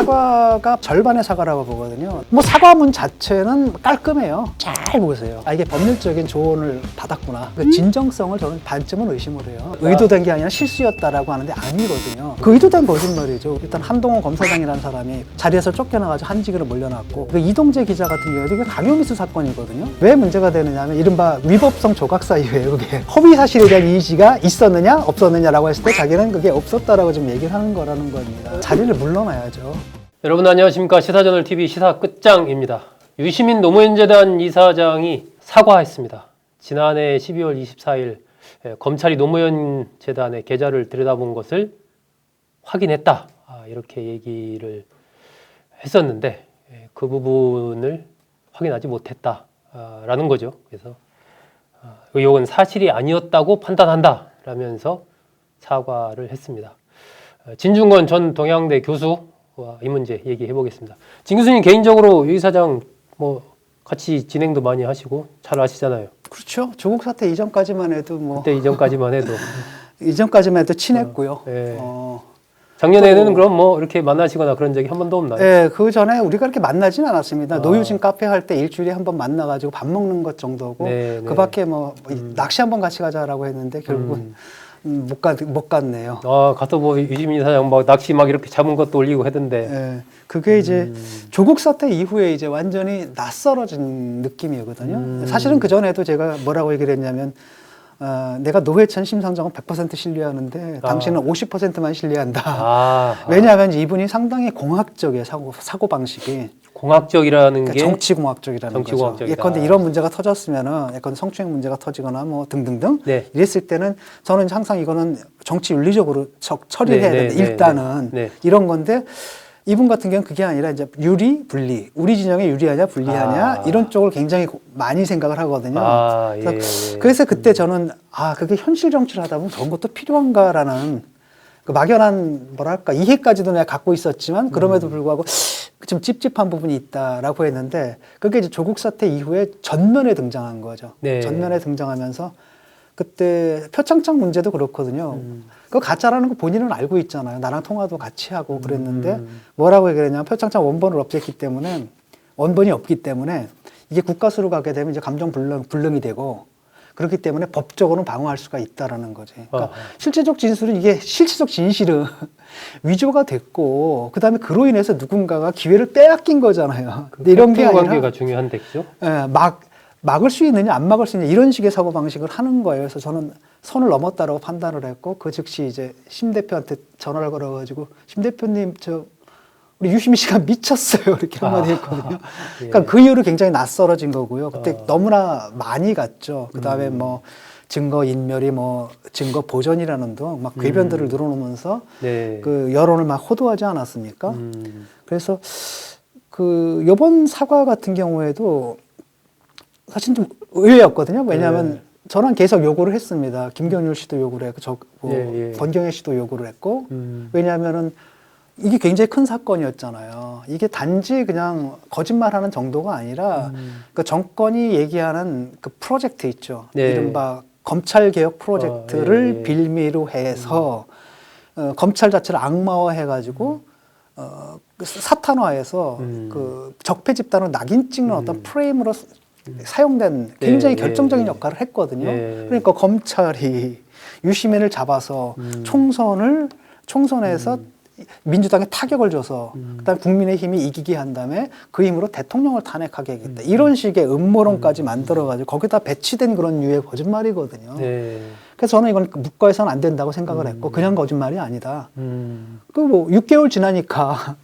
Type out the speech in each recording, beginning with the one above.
사과가 절반의 사과라고 보거든요. 뭐 사과문 자체는 깔끔해요. 잘 보세요. 이게 법률적인 조언을 받았구나. 그 진정성을 저는 반쯤은 의심을 해요. 의도된 게 아니라 실수였다라고 하는데 아니거든요. 그 의도된 거짓말이죠. 일단 한동훈 검사장이라는 사람이 자리에서 쫓겨나가지고 한직으로 몰려났고, 그 이동재 기자 같은 경우에도 이게 강요미수 사건이거든요. 왜 문제가 되느냐 하면 이른바 위법성 조각 사유예요. 그게 허위 사실에 대한 이의가 있었느냐 없었느냐라고 했을 때 자기는 그게 없었다라고 좀 얘기를 하는 거라는 겁니다. 자리를 물러나야죠. 여러분 안녕하십니까. 시사저널TV 시사 끝장입니다. 유시민 노무현재단 이사장이 사과했습니다. 지난해 12월 24일 검찰이 노무현 재단의 계좌를 들여다본 것을 확인했다, 이렇게 얘기를 했었는데 그 부분을 확인하지 못했다라는 거죠. 그래서 의혹은 사실이 아니었다고 판단한다 라면서 사과를 했습니다. 진중권 전 동양대 교수와 이 문제 얘기해 보겠습니다. 진 교수님 개인적으로 유 이사장 뭐 같이 진행도 많이 하시고 잘 아시잖아요. 그렇죠. 조국 사태 이전까지만 해도 그때 이전까지만 해도 이전까지만 해도 친했고요. 네. 작년에는 그럼 뭐 이렇게 만나시거나 그런 적이 한 번도 없나요? 네, 그 전에 우리가 그렇게 만나진 않았습니다. 노유진 카페 할 때 일주일에 한 번 만나가지고 밥 먹는 것 정도고, 네, 그 밖에 뭐 낚시 한번 같이 가자라고 했는데 결국은 못 갔네요. 가서 뭐 유시민 사장 막 낚시 막 이렇게 잡은 것도 올리고 하던데. 네, 그게 이제 조국 사태 이후에 이제 완전히 낯설어진 느낌이거든요. 사실은 그 전에도 제가 뭐라고 얘기를 했냐면, 내가 노회찬 심상정은 100% 신뢰하는데 당신은 50%만 신뢰한다. 왜냐하면 이분이 상당히 공학적이에요. 사고 방식이. 공학적이라는 그러니까 게 정치공학적이라는 거죠. 예컨대 이런 문제가 터졌으면은, 예컨대 성추행 문제가 터지거나 뭐 등등등, 네. 이랬을 때는 저는 항상 이거는 정치 윤리적으로 처리를 해야 되는데, 일단은 이런 건데, 이분 같은 경우는 그게 아니라 이제 유리, 불리, 우리 진영에 유리하냐 불리하냐 이런 쪽을 굉장히 많이 생각을 하거든요. 그래서 그때 저는 그게 현실 정치를 하다 보면 저런 것도 필요한가라는 그 막연한 뭐랄까 이해까지도 내가 갖고 있었지만, 그럼에도 불구하고 좀 찝찝한 부분이 있다라고 했는데, 그게 이제 조국 사태 이후에 전면에 등장한 거죠. 전면에 등장하면서 그때 표창장 문제도 그렇거든요. 그거 가짜라는 거 본인은 알고 있잖아요. 나랑 통화도 같이 하고 그랬는데 뭐라고 얘기했냐면, 표창장 원본을 없앴기 때문에, 원본이 없기 때문에 이게 국가수로 가게 되면 이제 감정 불능이 되고, 그렇기 때문에 법적으로는 방어할 수가 있다라는 거지. 그러니까 실제적 진술은, 이게 실질적 진실은 위조가 됐고, 그 다음에 그로 인해서 누군가가 기회를 빼앗긴 거잖아요. 근데 이런 게 아니라 관계가 중요한데, 그죠? 막을 수 있느냐 안 막을 수 있느냐 이런 식의 사고 방식을 하는 거예요. 그래서 저는 선을 넘었다라고 판단을 했고, 그 즉시 이제 심 대표한테 전화를 걸어가지고, 심 대표님 우리 유시민 씨가 미쳤어요 이렇게 한마디 했거든요. 그러니까 그 이후로 굉장히 낯설어진 거고요. 그때 너무나 많이 갔죠. 그 다음에 뭐 증거 인멸이 뭐 증거 보전이라는 등 막 궤변들을 늘어놓으면서 그 여론을 막 호도하지 않았습니까? 그래서 그 이번 사과 같은 경우에도 사실 좀 의외였거든요. 왜냐하면 저는 계속 요구를 했습니다. 김경률 씨도 요구를 했고, 권경혜 씨도 요구를 했고, 왜냐하면은 이게 굉장히 큰 사건이었잖아요. 이게 단지 그냥 거짓말하는 정도가 아니라 그 정권이 얘기하는 그 프로젝트 있죠. 이른바 검찰개혁 프로젝트를 빌미로 해서 검찰 자체를 악마화해가지고 사탄화해서 그 적폐 집단을 낙인 찍는 어떤 프레임으로 사용된 굉장히 결정적인 역할을 했거든요. 그러니까 검찰이 유시민을 잡아서 총선에서 민주당에 타격을 줘서 그다음에 국민의힘이 이기게 한 다음에 그 힘으로 대통령을 탄핵하게 하겠다. 이런 식의 음모론까지 만들어가지고 거기다 배치된 그런 유의 거짓말이거든요. 그래서 저는 이건 묵과해서는 안 된다고 생각을 했고, 그냥 거짓말이 아니다. 그 뭐 6개월 지나니까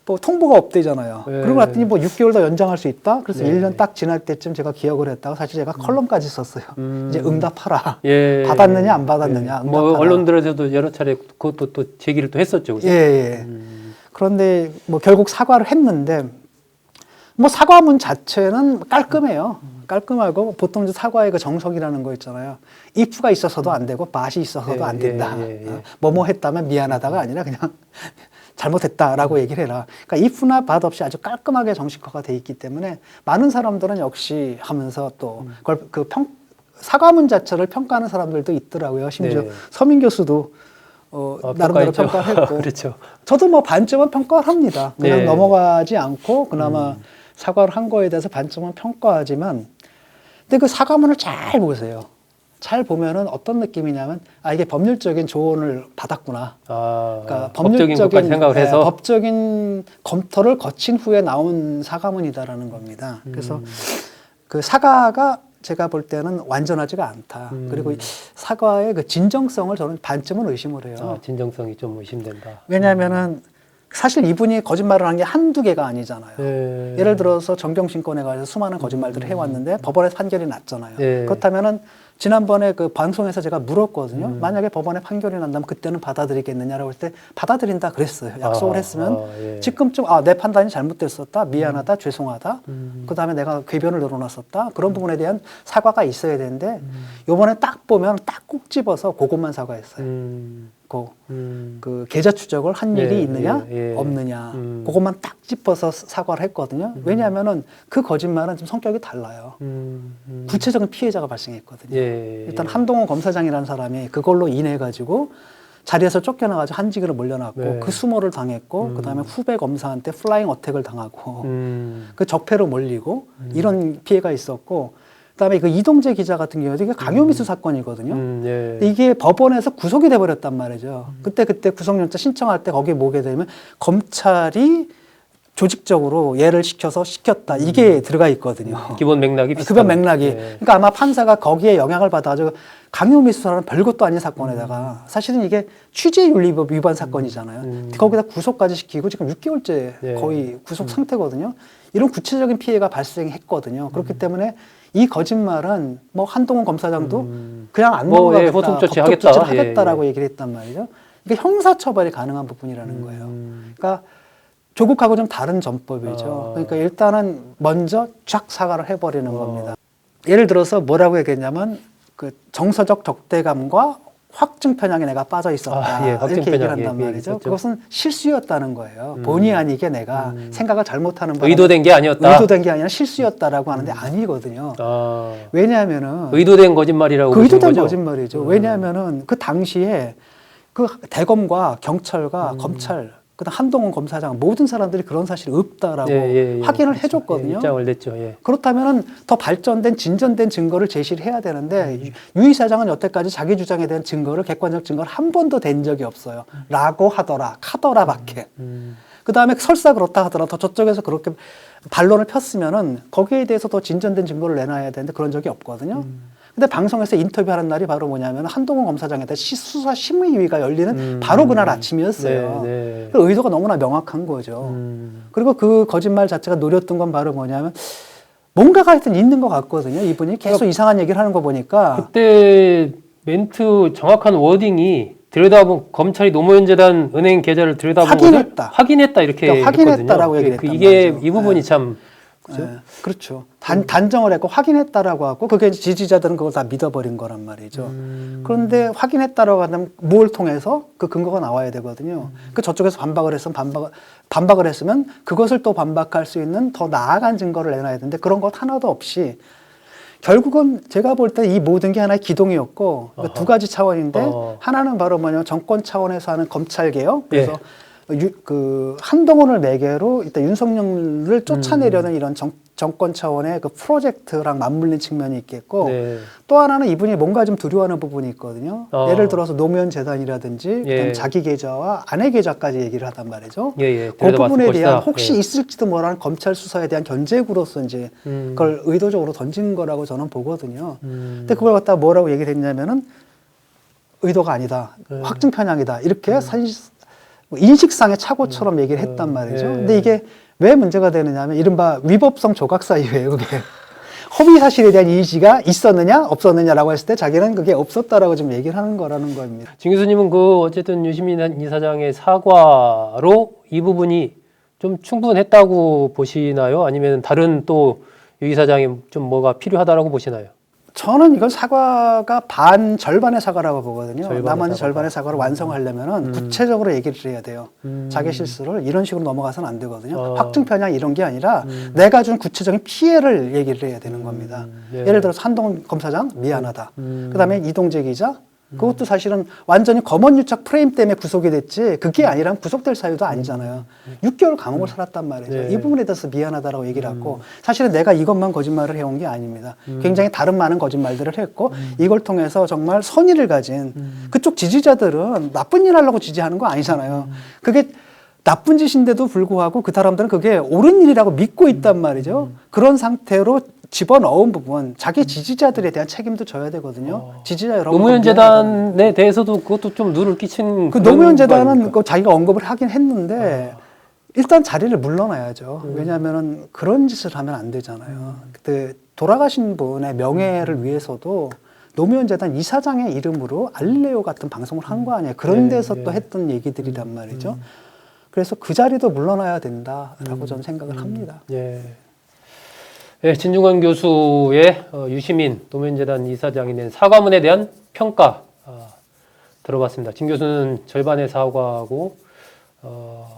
뭐 통보가 없대잖아요. 그러고 났더니 뭐 6개월 더 연장할 수 있다? 그래서 1년 딱 지날 때쯤 제가 기억을 했다가, 사실 제가 컬럼까지 썼어요. 이제 응답하라. 받았느냐 안 받았느냐. 응답하라. 뭐 언론들에서도 여러 차례 그것도 또 제기를 또 했었죠. 그죠? 그런데 뭐 결국 사과를 했는데, 뭐 사과문 자체는 깔끔해요. 깔끔하고, 보통 이제 사과의 그 정석이라는 거 있잖아요. if가 있어서도 안 되고 맛이 있어서도 안 된다. 뭐뭐 했다면 미안하다가 아니라 그냥 잘못했다라고 얘기를 해라. 그러니까 if나 but 없이 아주 깔끔하게 정식화가 돼 있기 때문에 많은 사람들은 역시 하면서 또 그걸 사과문 자체를 평가하는 사람들도 있더라고요. 심지어 서민 교수도 나름대로 평가했죠. 평가를 했고 그렇죠. 저도 뭐 반점은 평가를 합니다. 그냥 네. 넘어가지 않고 그나마 사과를 한 거에 대해서 반점은 평가하지만 근데 그 사과문을 잘 보세요. 잘 보면은 어떤 느낌이냐면 아 이게 법률적인 조언을 받았구나. 아, 그러니까 법적인 것까지 생각을 네, 해서 법적인 검토를 거친 후에 나온 사과문이다라는 겁니다. 그래서 그 사과가 제가 볼 때는 완전하지가 않다. 그리고 이 사과의 그 진정성을 저는 반쯤은 의심을 해요. 아, 진정성이 좀 의심된다. 왜냐하면은 사실 이분이 거짓말을 한 게 한두 개가 아니잖아요. 네. 예를 들어서 정경심권에 관해서 수많은 거짓말들을 해왔는데 법원에서 판결이 났잖아요. 네. 그렇다면은 지난번에 그 방송에서 제가 물었거든요. 만약에 법원에 판결이 난다면 그때는 받아들이겠느냐라고 할 때 받아들인다 그랬어요. 약속을 했으면 예. 지금쯤 아, 내 판단이 잘못됐었다. 미안하다. 죄송하다. 그다음에 내가 궤변을 늘어놨었다. 그런 부분에 대한 사과가 있어야 되는데 요번에 딱 보면 딱 꼭 집어서 그것만 사과했어요. 그 계좌 추적을 한 일이 예, 있느냐 예, 예. 없느냐 그것만 딱 짚어서 사과를 했거든요. 왜냐하면은 그 거짓말은 좀 성격이 달라요. 구체적인 피해자가 발생했거든요. 예, 일단 한동훈 검사장이라는 사람이 그걸로 인해 가지고 자리에서 쫓겨나가지고 한직으로 몰려났고 네. 그 수모를 당했고 그다음에 후배 검사한테 플라잉 어택을 당하고 음. 그 적폐로 몰리고 이런 피해가 있었고 그다음에 그 이동재 기자 같은 경우도 이게 강요미수 사건이거든요. 예. 근데 이게 법원에서 구속이 돼버렸단 말이죠. 그때 구속영장 신청할 때 거기에 뭐게 되면 검찰이 조직적으로 얘를 시켰다 이게 들어가 있거든요. 기본 맥락이 비슷한. 급여 맥락이. 예. 그러니까 아마 판사가 거기에 영향을 받아가지고 강요미수라는 별것도 아닌 사건에다가 사실은 이게 취재윤리법 위반 사건이잖아요. 거기다 구속까지 시키고 지금 6개월째 예. 거의 구속 상태거든요. 이런 구체적인 피해가 발생했거든요. 그렇기 때문에 이 거짓말은 뭐 한동훈 검사장도 그냥 안 뭐, 넘어가겠다. 예, 호송 조치 법적 하겠다. 조치를 하겠다라고 예, 얘기를 했단 말이죠. 이게 형사처벌이 가능한 부분이라는 거예요. 그러니까 조국하고 좀 다른 전법이죠. 그러니까 일단은 먼저 쫙 사과를 해버리는 겁니다. 예를 들어서 뭐라고 얘기했냐면 그 정서적 적대감과 확증 편향에 내가 빠져 있었다. 아, 예, 확증 이렇게 얘기를 편향, 한단 예, 말이죠. 있었죠. 그것은 실수였다는 거예요. 본의 아니게 내가 생각을 잘못하는 바람에 의도된 게 아니었다. 의도된 게 아니라 실수였다라고 하는데 아니거든요. 아, 왜냐하면은 의도된 거짓말이라고 그 보시는 의도된 거죠? 거짓말이죠. 왜냐하면은 그 당시에 그 대검과 경찰과 검찰 그다음 한동훈 검사장 모든 사람들이 그런 사실이 없다라고 확인을 그렇죠. 해줬거든요. 예, 입장을 냈죠. 예. 그렇다면은 더 발전된 진전된 증거를 제시를 해야 되는데 유 이사장은 여태까지 자기 주장에 대한 증거를 객관적 증거를 한 번도 댄 적이 없어요. 라고 하더라 카더라밖에. 그 다음에 설사 그렇다 하더라도 저쪽에서 그렇게 반론을 폈으면은 거기에 대해서 더 진전된 증거를 내놔야 되는데 그런 적이 없거든요. 근데 방송에서 인터뷰하는 날이 바로 뭐냐면 한동훈 검사장에 대한 수사 심의위가 열리는 바로 그날 아침이었어요. 네. 그 의도가 너무나 명확한 거죠. 그리고 그 거짓말 자체가 노렸던 건 바로 뭐냐면 뭔가가 하여튼 있는 것 같거든요. 이분이 계속 이상한 얘기를 하는 거 보니까. 그때 멘트 정확한 워딩이 들여다본 검찰이 노무현 재단 은행 계좌를 들여다보고 확인했다 이렇게 그러니까 확인했다라고 했거든요. 얘기를 했단 이게 말이죠. 이 부분이 참 그렇죠. 네, 그렇죠. 단정을 했고 확인했다라고 하고 그게 이제 지지자들은 그걸 다 믿어버린 거란 말이죠. 그런데 확인했다라고 하면 뭘 통해서 그 근거가 나와야 되거든요. 그 저쪽에서 반박을 했으면 그것을 또 반박할 수 있는 더 나아간 증거를 내놔야 되는데 그런 것 하나도 없이 결국은 제가 볼 때 이 모든 게 하나의 기동이었고 그러니까 두 가지 차원인데 하나는 바로 뭐냐면 정권 차원에서 하는 검찰 개혁 그래서 그 한동훈을 매개로 일단 윤석열을 쫓아내려는 이런 정권 차원의 그 프로젝트랑 맞물린 측면이 있겠고 또 하나는 이분이 뭔가 좀 두려워하는 부분이 있거든요. 예를 들어서 노무현 재단이라든지 그다음에 자기 계좌와 아내 계좌까지 얘기를 하단 말이죠. 그 부분에 대한 혹시 있을지도 모르는 검찰 수사에 대한 견제구로서 이제 그걸 의도적으로 던진 거라고 저는 보거든요. 근데 그걸 갖다가 뭐라고 얘기를 했냐면은 의도가 아니다. 확증 편향이다. 이렇게 사실 인식상의 착오처럼 얘기를 했단 말이죠. 근데 이게 왜 문제가 되느냐 하면 이른바 위법성 조각 사유예요, 그게. 허위 사실에 대한 이의가 있었느냐, 없었느냐라고 했을 때 자기는 그게 없었다라고 좀 얘기를 하는 거라는 겁니다. 진 교수님은 그 어쨌든 유시민 이사장의 사과로 이 부분이 좀 충분했다고 보시나요? 아니면 다른 또 유 이사장이 좀 뭐가 필요하다라고 보시나요? 저는 이건 사과가 절반의 사과라고 보거든요. 나머지 절반의 사과를 완성하려면은 구체적으로 얘기를 해야 돼요. 자기 실수를 이런 식으로 넘어가서는 안 되거든요. 확증 편향 이런 게 아니라 내가 준 구체적인 피해를 얘기를 해야 되는 겁니다. 예를 들어서 한동훈 검사장 미안하다. 그다음에 이동재 기자 그것도 사실은 완전히 검언유착 프레임 때문에 구속이 됐지 그게 아니라면 구속될 사유도 아니잖아요. 6개월 감옥을 살았단 말이죠. 네. 이 부분에 대해서 미안하다라고 얘기를 하고 사실은 내가 이것만 거짓말을 해온 게 아닙니다. 굉장히 다른 많은 거짓말들을 했고 이걸 통해서 정말 선의를 가진 그쪽 지지자들은 나쁜 일 하려고 지지하는 거 아니잖아요. 그게 나쁜 짓인데도 불구하고 그 사람들은 그게 옳은 일이라고 믿고 있단 말이죠. 그런 상태로 집어넣은 부분 자기 지지자들에 대한 책임도 져야 되거든요. 지지자 여러분. 노무현 재단에 대해서도 그것도 좀 누를 끼친 그 그런 노무현 거 재단은 아닙니까? 그 자기가 언급을 하긴 했는데 일단 자리를 물러나야죠. 왜냐하면은 그런 짓을 하면 안 되잖아요. 그때 돌아가신 분의 명예를 위해서도 노무현 재단 이사장의 이름으로 알릴레오 같은 방송을 한 거 아니에요. 그런 네, 데서 네. 또 했던 얘기들이란 말이죠. 그래서 그 자리도 물러나야 된다라고 저는 생각을 합니다. 예. 예, 진중권 교수의 유시민 노무현 재단 이사장이 낸 사과문에 대한 평가 들어봤습니다. 진 교수는 절반의 사과하고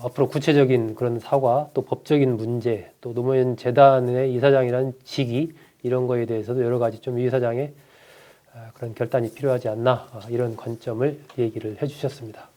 앞으로 구체적인 그런 사과, 또 법적인 문제, 또 노무현 재단의 이사장이라는 직위 이런 거에 대해서도 여러 가지 좀 이 이사장의 그런 결단이 필요하지 않나 이런 관점을 얘기를 해주셨습니다.